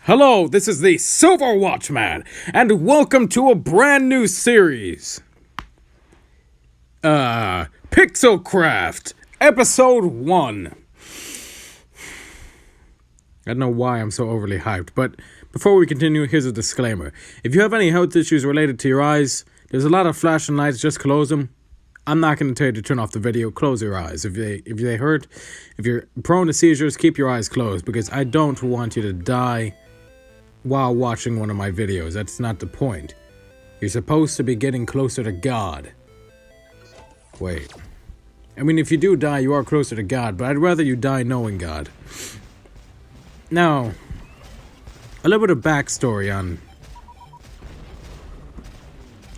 Hello, this is the Silver Watchman, and welcome to a brand new series. PixelCraft Episode I. I don't know why I'm so overly hyped, but before we continue, here's a disclaimer. If you have any health issues related to your eyes, there's a lot of flashing lights, just close them. I'm not going to tell you to turn off the video. Close your eyes. If they hurt, if you're prone to seizures, keep your eyes closed, because I don't want you to die while watching one of my videos. That's not the point. You're supposed to be getting closer to God. Wait. I mean, if you do die, you are closer to God, but I'd rather you die knowing God. Now, a little bit of backstory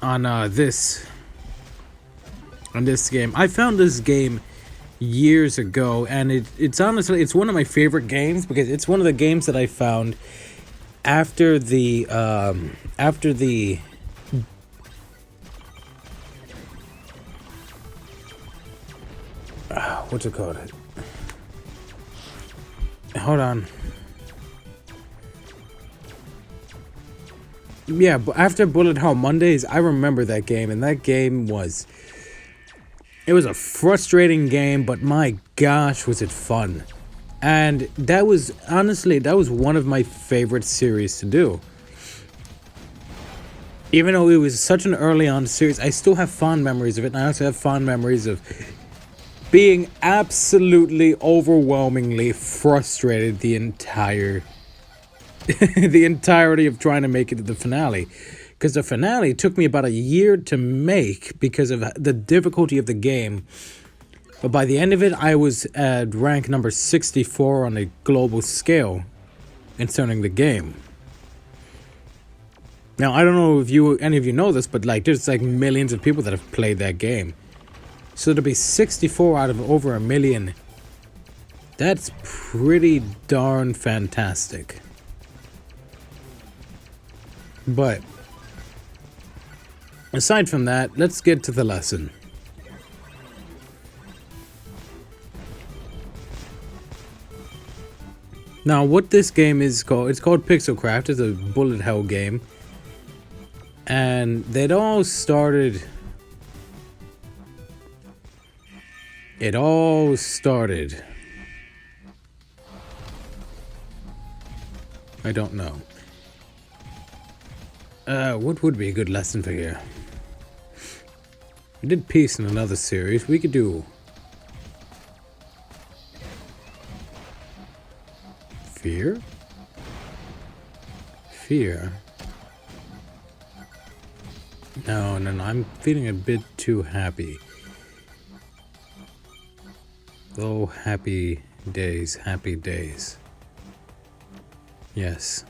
on this game. I found this game years ago, and it's honestly, it's one of my favorite games because it's one of the games that I found after the what's it called? Hold on. Yeah, but after Bullet Hell Mondays, I remember that game, and that game was a frustrating game, but my gosh, was it fun. And that was one of my favorite series to do. Even though it was such an early on series, I still have fond memories of it, and I also have fond memories of being absolutely overwhelmingly frustrated the entirety of trying to make it to the finale. Because the finale took me about a year to make because of the difficulty of the game. But by the end of it, I was at rank number 64 on a global scale concerning the game. Now, I don't know if any of you know this, but there's millions of people that have played that game. So to be 64 out of over a million, that's pretty darn fantastic. But aside from that, let's get to the lesson. Now, what this game is called, it's called PixelCraft. It's a bullet hell game. And it all started... I don't know. What would be a good lesson for here? We did peace in another series. We could do... Fear? Fear? No, I'm feeling a bit too happy. Oh, happy days, happy days. Yes.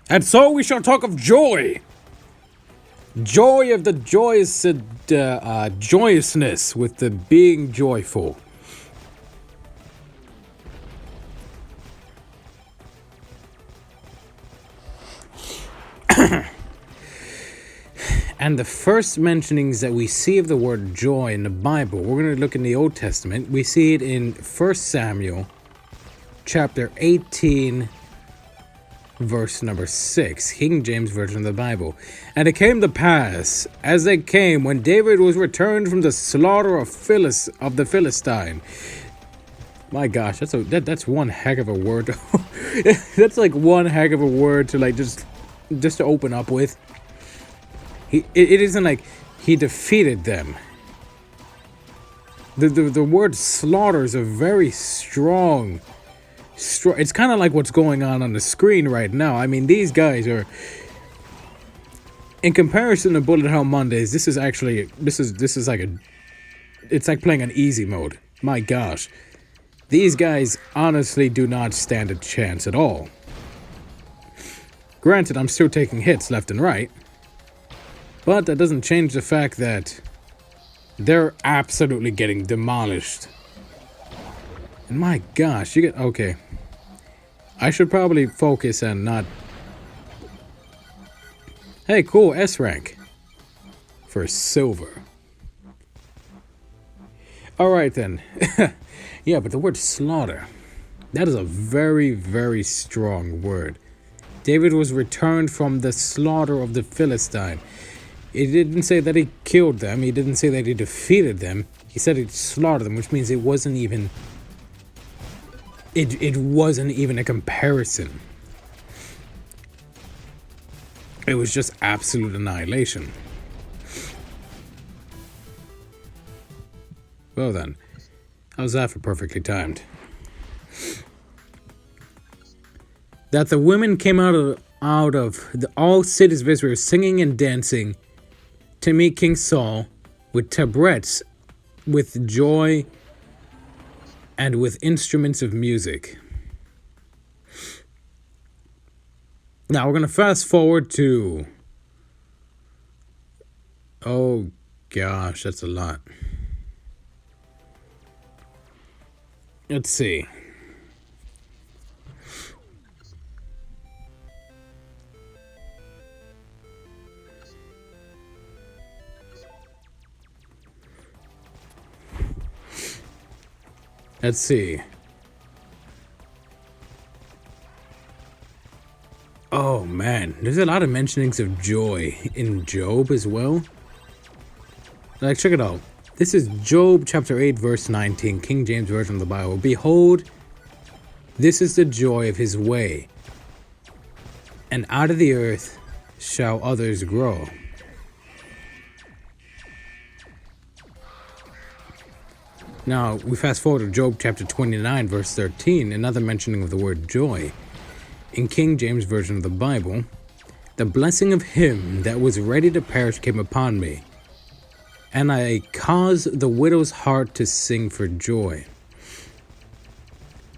And so we shall talk of joy. Joy of the joyousness with the being joyful. And the first mentionings that we see of the word joy in the Bible, we're going to look in the Old Testament. We see it in 1 Samuel chapter 18, verse number 6, King James Version of the Bible. And it came to pass, as they came, when David was returned from the slaughter of the Philistine. My gosh, that's one heck of a word. That's one heck of a word to just to open up with. It isn't he defeated them. The word slaughter is a very strong. It's kind of like what's going on the screen right now. I mean, these guys are, in comparison to Bullet Hell Mondays, it's like playing on easy mode. My gosh, these guys honestly do not stand a chance at all. Granted, I'm still taking hits left and right, but that doesn't change the fact that they're absolutely getting demolished. And my gosh, okay. I should probably focus and not... Hey, cool, S rank. For silver. All right, then. Yeah, but the word slaughter, that is a very, very strong word. David was returned from the slaughter of the Philistine. It didn't say that he killed them. He didn't say that he defeated them. He said he slaughtered them, which means it wasn't even... It wasn't even a comparison. It was just absolute annihilation. Well then, how's that for perfectly timed? That the women came out of all cities of Israel singing and dancing to meet King Saul with tabrets, with joy, and with instruments of music. Now we're going to fast forward to... Oh gosh, that's a lot. Let's see. Let's see. Oh man, there's a lot of mentionings of joy in Job as well. Like, check it out. This is Job chapter 8, verse 19, King James Version of the Bible. Behold, this is the joy of his way, and out of the earth shall others grow. Now, we fast forward to Job chapter 29, verse 13, another mentioning of the word joy. In King James Version of the Bible, the blessing of him that was ready to perish came upon me, and I caused the widow's heart to sing for joy.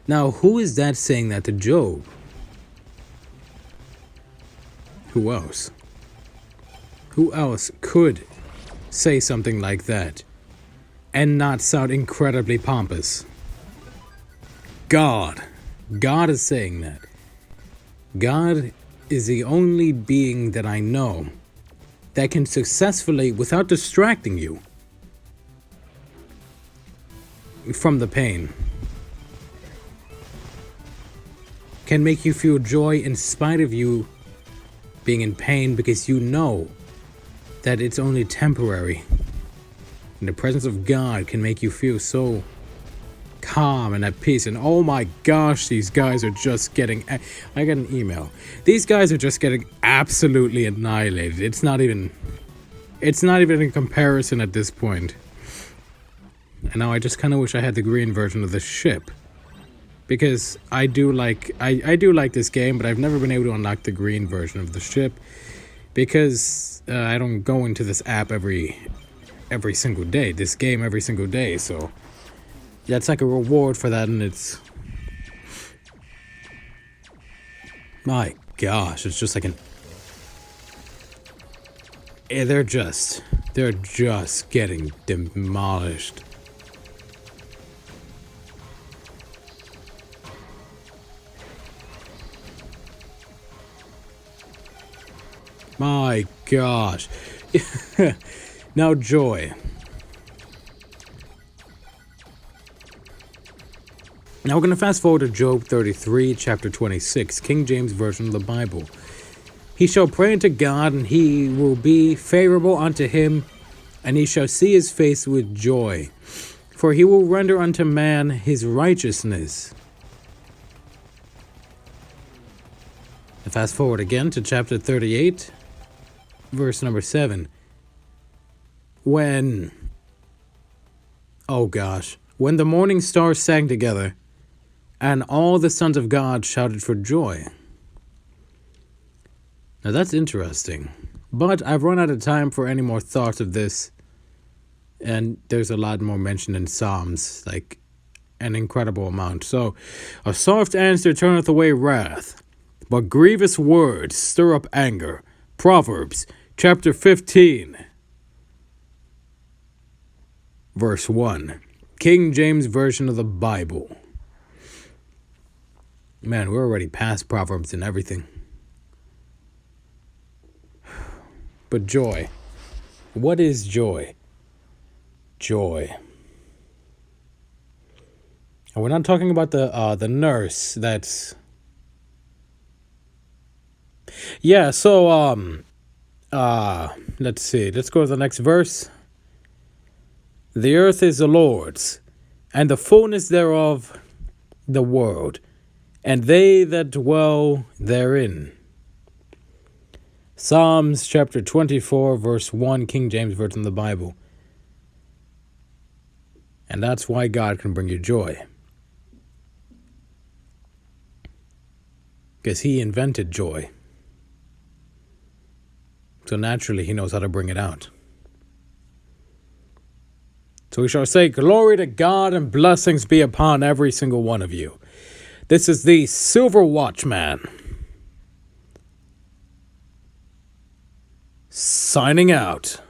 Now, who is that saying that to Job? Who else? Who else could say something like that and not sound incredibly pompous? God. God is saying that. God is the only being that I know that can successfully, without distracting you from the pain, can make you feel joy in spite of you being in pain, because you know that it's only temporary. And the presence of God can make you feel so calm and at peace. And oh my gosh, these guys are just getting... I got an email. These guys are just getting absolutely annihilated. It's not even in comparison at this point. And now I just kind of wish I had the green version of the ship, because I do like this game, but I've never been able to unlock the green version of the ship because I don't go into this app every single day, this game every single day. So yeah, it's like a reward for that, and it's... My gosh, it's just like an... Yeah, they're just getting demolished. My gosh. Now, joy. Now we're going to fast forward to Job 33, chapter 26, King James Version of the Bible. He shall pray unto God, and he will be favorable unto him, and he shall see his face with joy. For he will render unto man his righteousness. And fast forward again to chapter 38, verse number 7. When the morning stars sang together, and all the sons of God shouted for joy. Now that's interesting, but I've run out of time for any more thoughts of this, and there's a lot more mentioned in Psalms, like an incredible amount. So, a soft answer turneth away wrath, but grievous words stir up anger. Proverbs chapter 15, verse 1, King James Version of the Bible. Man, we're already past Proverbs and everything. But joy. What is joy? Joy. And we're not talking about the nurse that's... Yeah, so, let's see. Let's go to the next verse. The earth is the Lord's, and the fullness thereof the world, and they that dwell therein. Psalms chapter 24, verse 1, King James Version of the Bible. And that's why God can bring you joy. Because he invented joy. So naturally, he knows how to bring it out. So we shall say, glory to God and blessings be upon every single one of you. This is the Silver Watchman. Signing out.